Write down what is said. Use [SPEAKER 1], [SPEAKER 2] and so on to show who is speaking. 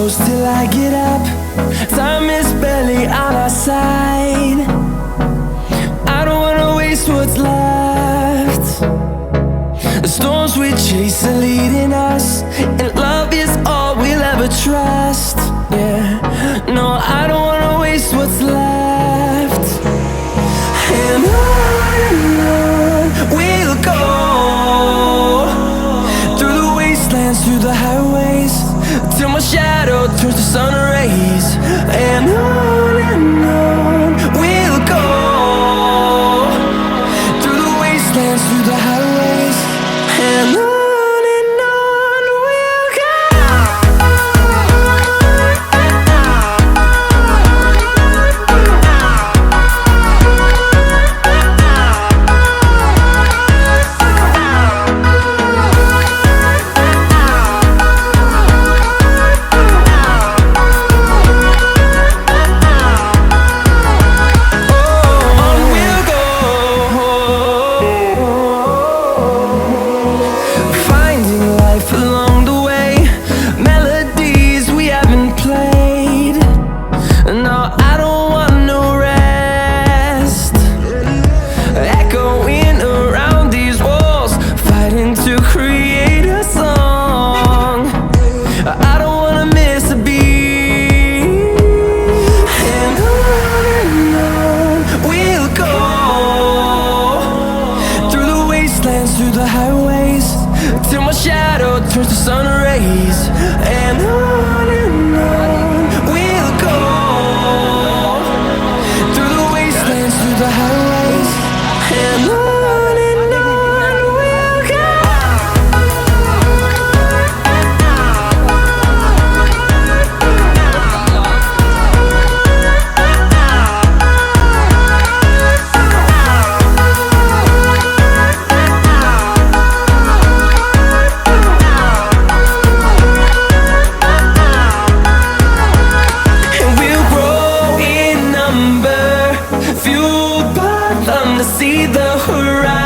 [SPEAKER 1] close till I get up. Time is barely on our side. I don't wanna waste what's left. The storms we chase are leading us, and love is all we'll ever trust. Yeah, no, I don't wanna waste what's left. And on we'll go, through the wastelands, through the highways, till my shadow turns to sun rays. And on we'll go, through the wastelands, through the highways, and on we'll go. Along the way, melodies we haven't played. No, I don't want no rest. Echoing around these walls, fighting to create a song. I don't wanna miss a beat. And on we'll go, through the wastelands, through the highways, till my shadow turns to sun rays. And on we'll go, through the wastelands, through the highways, and on we'll go. Fueled by them to see the horizon.